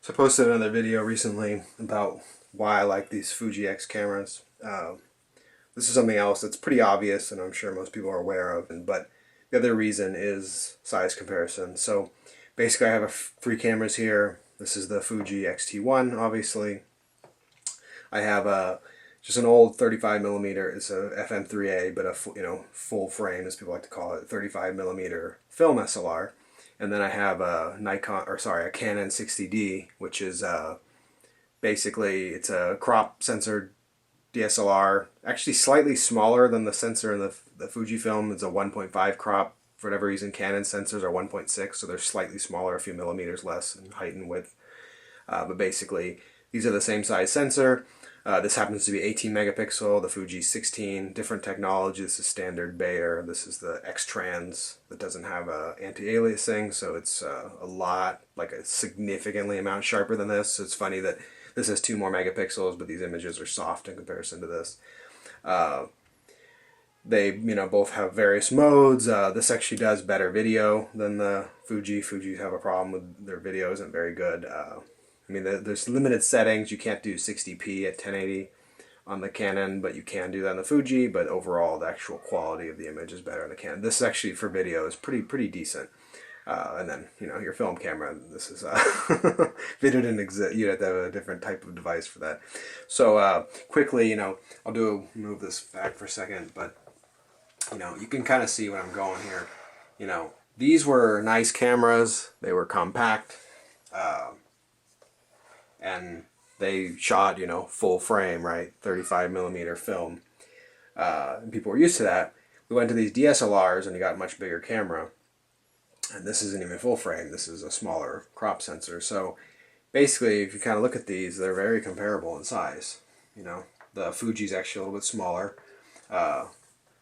So I posted another video recently about why I like these Fuji X cameras. This is something else that's pretty obvious and I'm sure most people are aware of, but the other reason is size comparison. So basically I have three cameras here. This is the Fuji X-T1, obviously. I have just an old 35 millimeter. It's a FM3A, but a full frame, as people like to call it, 35 millimeter film SLR. And then I have a Canon 60D, which is basically it's a crop sensor DSLR. Actually, slightly smaller than the sensor in the Fujifilm. It's a 1.5 crop. For whatever reason, Canon sensors are 1.6, so they're slightly smaller, a few millimeters less in height and width. But basically, these are the same size sensor. This happens to be 18 megapixel, the Fuji 16, different technology. This is standard Bayer. This is the X-Trans that doesn't have anti-aliasing, so it's a significantly amount sharper than this. So it's funny that this has 2 more megapixels, but these images are soft in comparison to this. They, both have various modes. This actually does better video than the Fuji. Fuji have a problem with their video isn't very good. There's limited settings. You can't do 60p at 1080 on the Canon, but you can do that on the Fuji. But overall, the actual quality of the image is better on the Canon. This actually for video is pretty decent. And then your film camera. This is video didn't exist. You'd have to have a different type of device for that. So quickly, I'll move this back for a second, but you can kind of see what I'm going here. These were nice cameras. They were compact. And they shot, full frame, right? 35 millimeter film. And people were used to that. We went to these DSLRs and you got a much bigger camera. And this isn't even full frame. This is a smaller crop sensor. So basically, if you kind of look at these, they're very comparable in size. The Fuji's actually a little bit smaller. I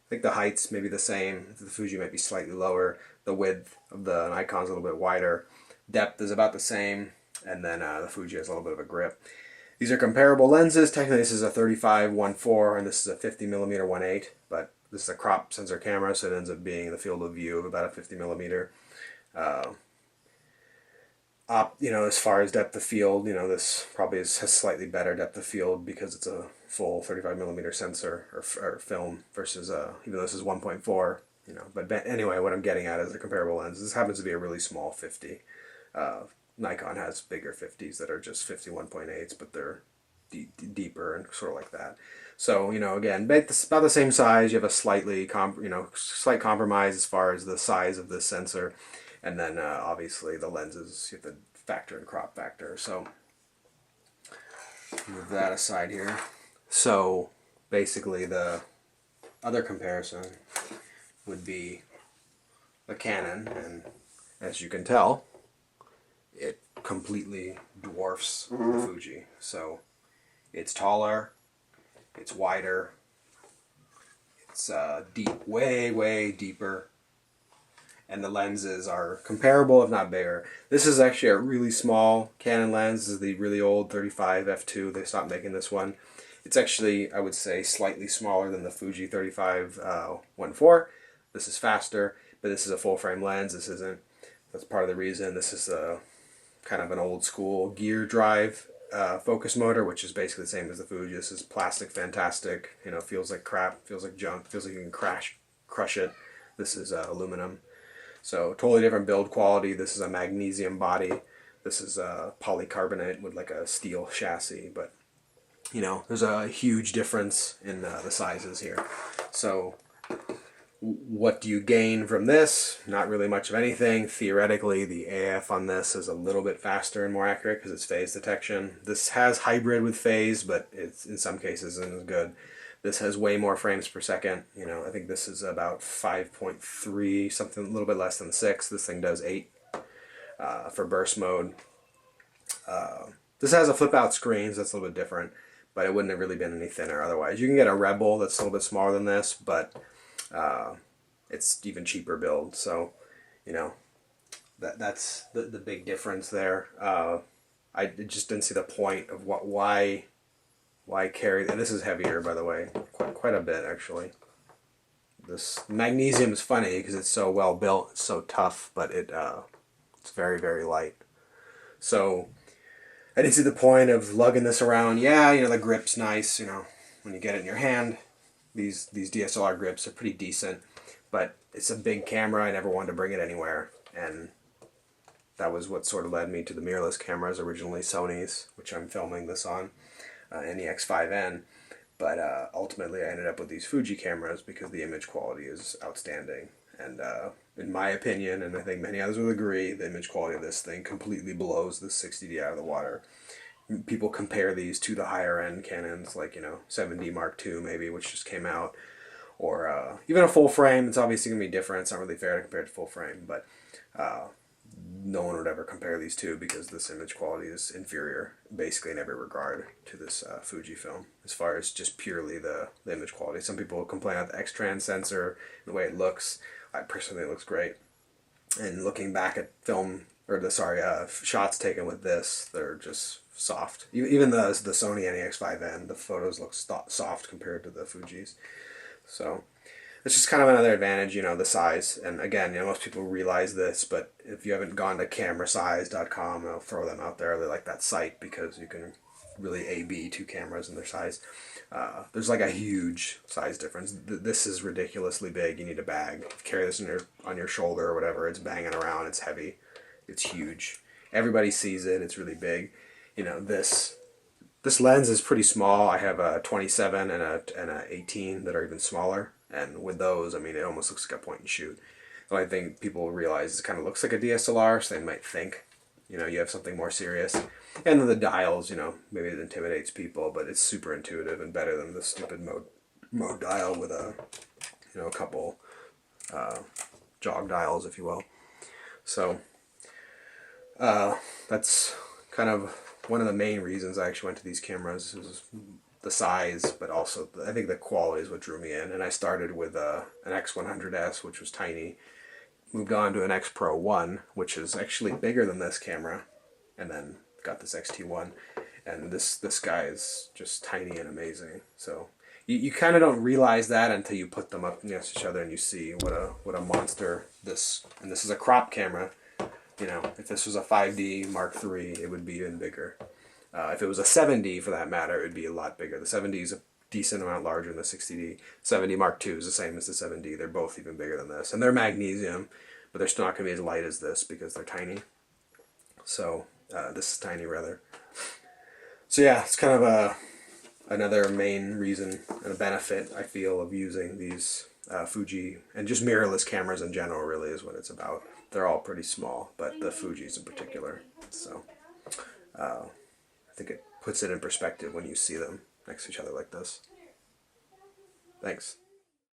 think the height's maybe the same. The Fuji might be slightly lower. The width of the Nikon's a little bit wider. Depth is about the same. And then the Fuji has a little bit of a grip. These are comparable lenses. Technically, this is a 35 1.4 and this is a 50 millimeter 1.8. But this is a crop sensor camera, so it ends up being the field of view of about a 50 millimeter. As far as depth of field, this probably has slightly better depth of field because it's a full 35 millimeter sensor or film versus even though this is 1.4. But anyway, what I'm getting at is a comparable lens. This happens to be a really small 50. Nikon has bigger 50s that are just 51.8s, but they're deeper and sort of like that. So, again, about the same size. You have a slight compromise as far as the size of the sensor. And then, obviously, the lenses, you have to factor in crop factor. So, move that aside here. So, basically, the other comparison would be the Canon. And as you can tell, it completely dwarfs the Fuji. So it's taller, it's wider, it's deep, way deeper, and the lenses are comparable if not bigger. This is actually a really small Canon lens. This is the really old 35 f2. They stopped making this one. It's actually, I would say, slightly smaller than the Fuji 35 1.4. This is faster, but this is a full frame lens. This isn't. That's part of the reason. This is a kind of an old school gear drive focus motor, which is basically the same as the Fuji. This is plastic fantastic. Feels like crap, feels like junk, feels like you can crush it. This is aluminum. So totally different build quality. This is a magnesium body. This is a polycarbonate with like a steel chassis. But, there's a huge difference in the sizes here. So what do you gain from this? Not really much of anything. Theoretically, the AF on this is a little bit faster and more accurate because it's phase detection. This has hybrid with phase, but it's in some cases isn't as good. This has way more frames per second. I think this is about 5.3, something a little bit less than 6. This thing does 8 for burst mode. This has a flip out screen, so that's a little bit different, but it wouldn't have really been any thinner otherwise. You can get a Rebel that's a little bit smaller than this, but it's even cheaper build. So, that's the big difference there. I just didn't see the point of why carry. And this is heavier, by the way, quite a bit actually. This magnesium is funny because it's so well built, it's so tough, but it's very light. So I didn't see the point of lugging this around. Yeah, you know, the grip's nice, you know, when you get it in your hand. These DSLR grips are pretty decent, but it's a big camera. I never wanted to bring it anywhere, and that was what sort of led me to the mirrorless cameras, originally Sony's, which I'm filming this on, and the X5N. But ultimately I ended up with these Fuji cameras because the image quality is outstanding. And in my opinion, and I think many others would agree, the image quality of this thing completely blows the 60D out of the water. People compare these to the higher end Canons, like, you know, 7D Mark II maybe, which just came out, or even a full frame. It's obviously going to be different. It's not really fair to compare it to full frame, but no one would ever compare these two because this image quality is inferior, basically in every regard, to this Fuji film, as far as just purely the image quality. Some people complain about the X-Trans sensor, the way it looks. I personally think it looks great. And looking back at film, or shots taken with this, they're just soft. Even the Sony NEX5N, the photos look soft compared to the Fuji's. So it's just kind of another advantage, you know, the size. And again, you know, most people realize this, but if you haven't gone to camerasize.com, I'll throw them out there. They like that site because you can really A/B two cameras and their size. There's like a huge size difference. This is ridiculously big. You need a bag. If you carry this on your shoulder or whatever, it's banging around. It's heavy. It's huge. Everybody sees it. It's really big. You know, this lens is pretty small. I have a 27 and a 18 that are even smaller. And with those, I mean, it almost looks like a point and shoot. So I think people realize it kind of looks like a DSLR, so they might think, you know, you have something more serious. And then the dials, you know, maybe it intimidates people, but it's super intuitive and better than the stupid mode dial with a, you know, a couple jog dials, if you will. So that's kind of one of the main reasons I actually went to these cameras. Is the size, but also I think the quality is what drew me in. And I started with an X100S, which was tiny, moved on to an X Pro 1, which is actually bigger than this camera, and then got this XT1, and this guy is just tiny and amazing. So you kind of don't realize that until you put them up against each other and you see what a monster this. And this is a crop camera. You know, if this was a 5D Mark III, it would be even bigger. If it was a 7D, for that matter, it would be a lot bigger. The 7D is a decent amount larger than the 60D. 7D Mark II is the same as the 7D. They're both even bigger than this. And they're magnesium, but they're still not going to be as light as this because they're tiny. So, this is tiny, rather. So yeah, it's kind of another main reason and a benefit, I feel, of using these Fuji, and just mirrorless cameras in general, really, is what it's about. They're all pretty small, but the Fujis in particular. So, I think it puts it in perspective when you see them next to each other like this. Thanks.